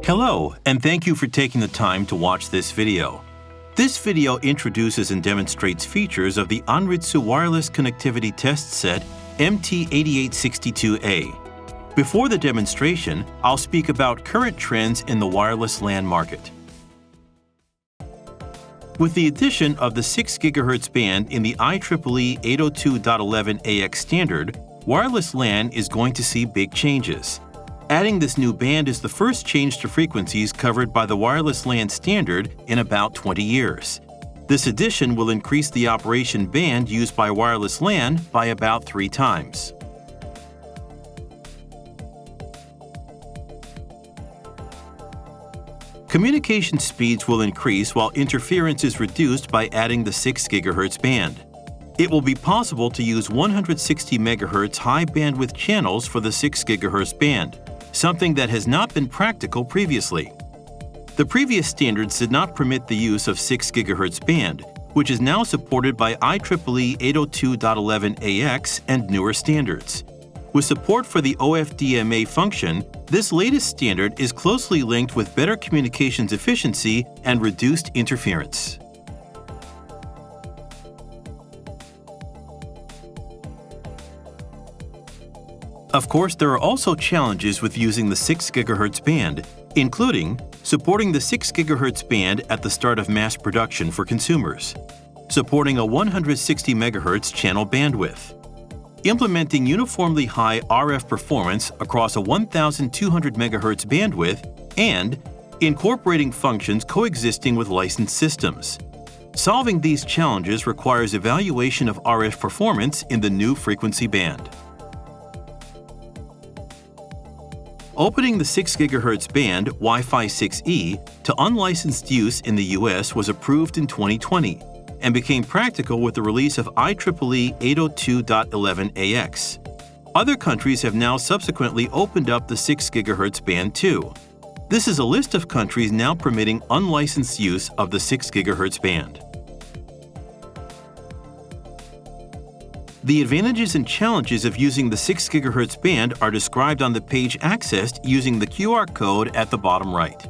Hello, and thank you for taking the time to watch this video. This video introduces and demonstrates features of the Anritsu wireless connectivity test set MT8862A. Before the demonstration, I'll speak about current trends in the wireless LAN market. With the addition of the 6 GHz band in the IEEE 802.11ax standard, wireless LAN is going to see big changes. Adding this new band is the first change to frequencies covered by the wireless LAN standard in about 20 years. This addition will increase the operation band used by wireless LAN by about 3 times. Communication speeds will increase while interference is reduced by adding the 6 GHz band. It will be possible to use 160 MHz high bandwidth channels for the 6 GHz band, something that has not been practical previously. The previous standards did not permit the use of 6 GHz band, which is now supported by IEEE 802.11ax and newer standards. With support for the OFDMA function, this latest standard is closely linked with better communications efficiency and reduced interference. Of course, there are also challenges with using the 6 GHz band, including supporting the 6 GHz band at the start of mass production for consumers, supporting a 160 MHz channel bandwidth, implementing uniformly high RF performance across a 1,200 MHz bandwidth, and incorporating functions coexisting with licensed systems. Solving these challenges requires evaluation of RF performance in the new frequency band. Opening the 6 GHz band Wi-Fi 6E to unlicensed use in the US was approved in 2020 and became practical with the release of IEEE 802.11ax. Other countries have now subsequently opened up the 6 GHz band too. This is a list of countries now permitting unlicensed use of the 6 GHz band. The advantages and challenges of using the 6 GHz band are described on the page accessed using the QR code at the bottom right.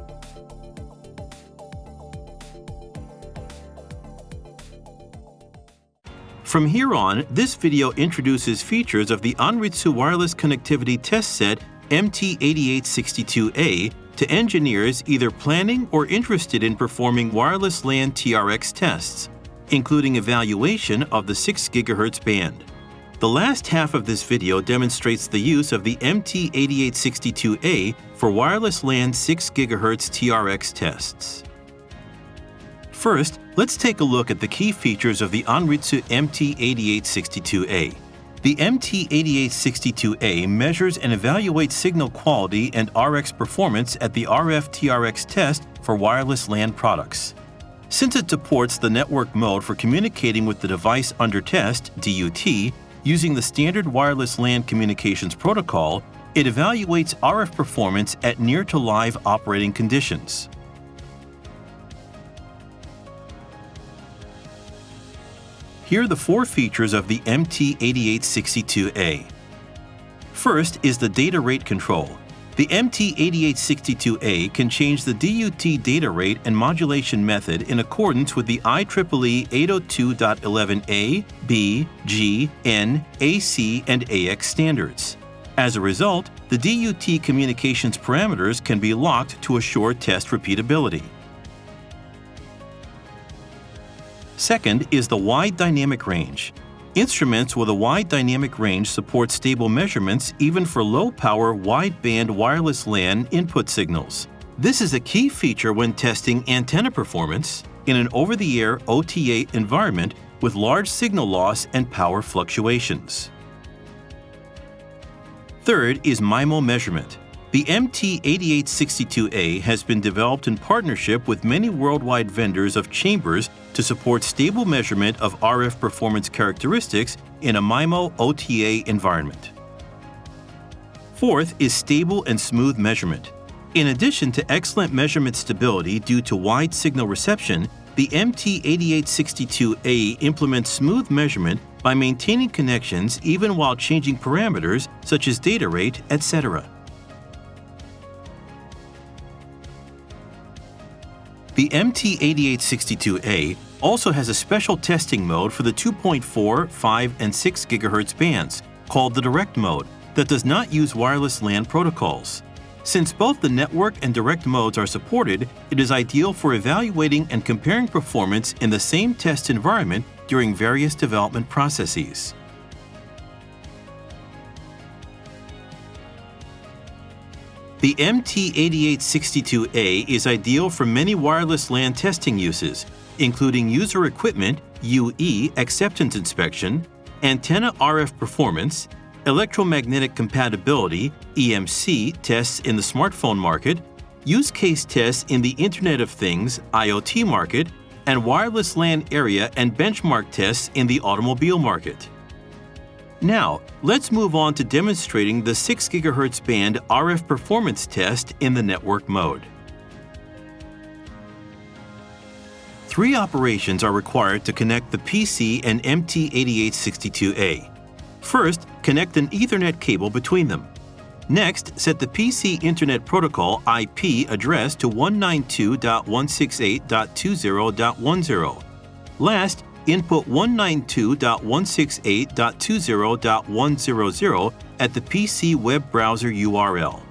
From here on, this video introduces features of the Anritsu wireless connectivity test set MT8862A to engineers either planning or interested in performing wireless LAN TRX tests, including evaluation of the 6 GHz band. The last half of this video demonstrates the use of the MT8862A for wireless LAN 6 GHz TRX tests. First, let's take a look at the key features of the Anritsu MT8862A. The MT8862A measures and evaluates signal quality and RX performance at the RF TRX test for wireless LAN products. Since it supports the network mode for communicating with the device under test, DUT, using the standard wireless LAN communications protocol, it evaluates RF performance at near-to-live operating conditions. Here are the 4 features of the MT8862A. First is the data rate control. The MT8862A can change the DUT data rate and modulation method in accordance with the IEEE 802.11a, b, g, n, ac, and ax standards. As a result, the DUT communications parameters can be locked to assure test repeatability. Second is the wide dynamic range. Instruments with a wide dynamic range support stable measurements even for low-power, wideband wireless LAN input signals. This is a key feature when testing antenna performance in an over-the-air OTA environment with large signal loss and power fluctuations. Third is MIMO measurement. The MT8862A has been developed in partnership with many worldwide vendors of chambers to support stable measurement of RF performance characteristics in a MIMO OTA environment. Fourth is stable and smooth measurement. In addition to excellent measurement stability due to wide signal reception, the MT8862A implements smooth measurement by maintaining connections even while changing parameters such as data rate, etc. The MT8862A also has a special testing mode for the 2.4, 5, and 6 GHz bands, called the direct mode, that does not use wireless LAN protocols. Since both the network and direct modes are supported, it is ideal for evaluating and comparing performance in the same test environment during various development processes. The MT8862A is ideal for many wireless LAN testing uses, including user equipment (UE) acceptance inspection, antenna RF performance, electromagnetic compatibility (EMC) tests in the smartphone market, use case tests in the Internet of Things (IoT) market, and wireless LAN area and benchmark tests in the automobile market. Now, let's move on to demonstrating the 6 GHz band RF performance test in the network mode. 3 operations are required to connect the PC and MT8862A. First, connect an Ethernet cable between them. Next, set the PC Internet Protocol IP address to 192.168.20.10. Last, input 192.168.20.100 at the PC web browser URL.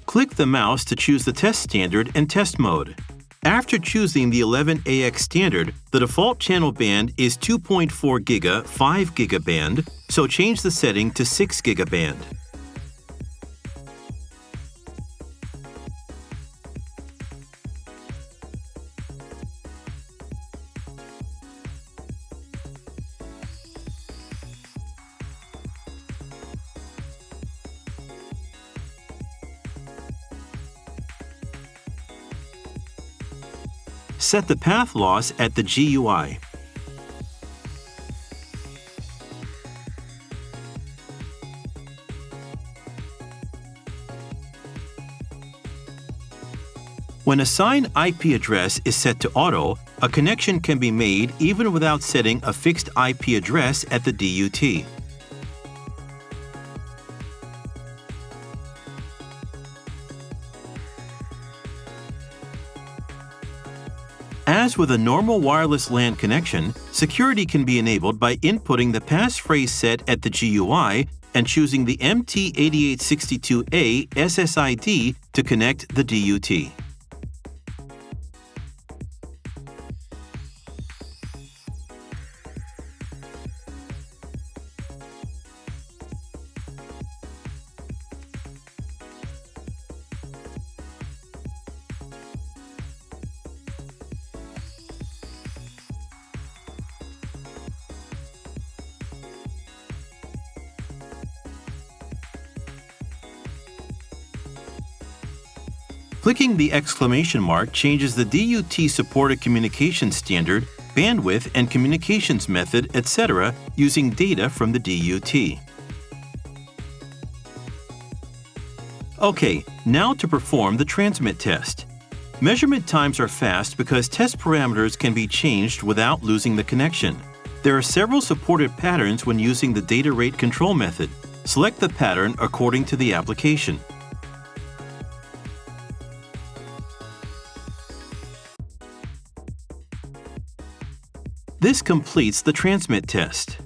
Click the mouse to choose the test standard and test mode. After choosing the 11AX standard, the default channel band is 2.4 GHz 5 GHz band, so change the setting to 6 GHz band. Set the path loss at the GUI. When a signed IP address is set to auto, a connection can be made even without setting a fixed IP address at the DUT. As with a normal wireless LAN connection, security can be enabled by inputting the passphrase set at the GUI and choosing the MT8862A SSID to connect the DUT. Clicking the exclamation mark changes the DUT supported communication standard, bandwidth and communications method, etc. using data from the DUT. Okay, now to perform the transmit test. Measurement times are fast because test parameters can be changed without losing the connection. There are several supported patterns when using the data rate control method. Select the pattern according to the application. This completes the transmit test.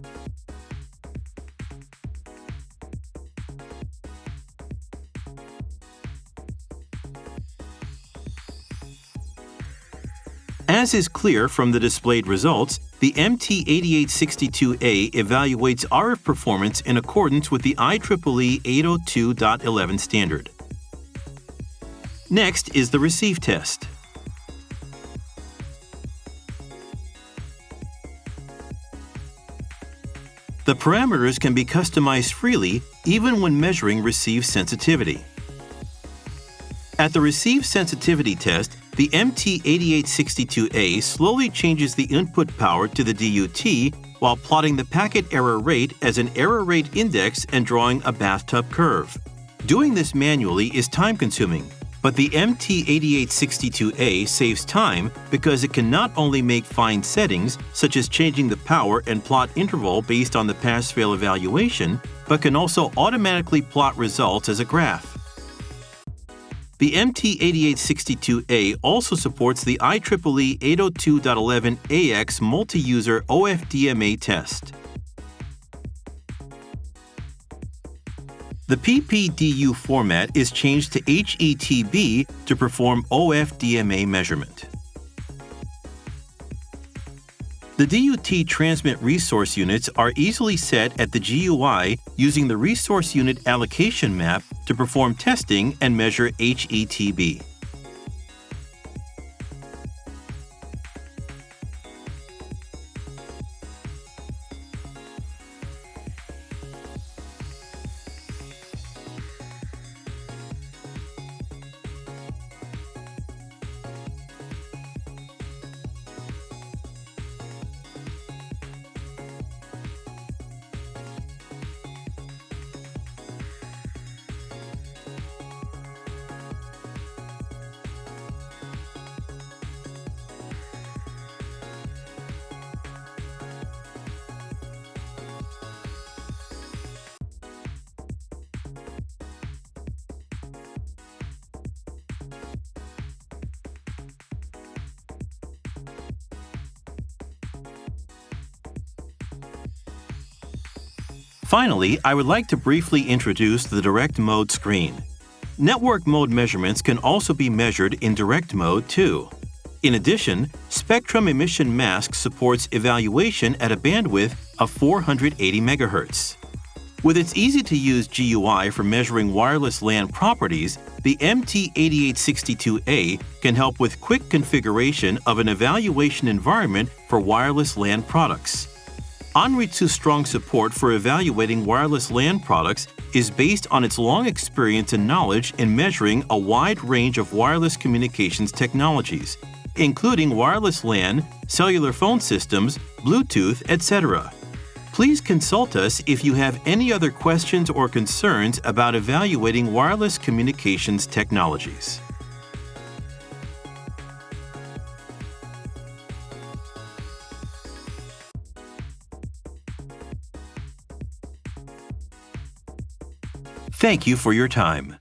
As is clear from the displayed results, the MT8862A evaluates RF performance in accordance with the IEEE 802.11 standard. Next is the receive test. The parameters can be customized freely even when measuring receive sensitivity. At the receive sensitivity test, the MT8862A slowly changes the input power to the DUT while plotting the packet error rate as an error rate index and drawing a bathtub curve. Doing this manually is time-consuming, but the MT8862A saves time because it can not only make fine settings, such as changing the power and plot interval based on the pass-fail evaluation, but can also automatically plot results as a graph. The MT8862A also supports the IEEE 802.11ax multi-user OFDMA test. The PPDU format is changed to HETB to perform OFDMA measurement. The DUT transmit resource units are easily set at the GUI using the resource unit allocation map to perform testing and measure HETB. Finally, I would like to briefly introduce the Direct Mode screen. Network mode measurements can also be measured in Direct Mode too. In addition, Spectrum Emission Mask supports evaluation at a bandwidth of 480 MHz. With its easy-to-use GUI for measuring wireless LAN properties, the MT8862A can help with quick configuration of an evaluation environment for wireless LAN products. Anritsu's strong support for evaluating wireless LAN products is based on its long experience and knowledge in measuring a wide range of wireless communications technologies, including wireless LAN, cellular phone systems, Bluetooth, etc. Please consult us if you have any other questions or concerns about evaluating wireless communications technologies. Thank you for your time.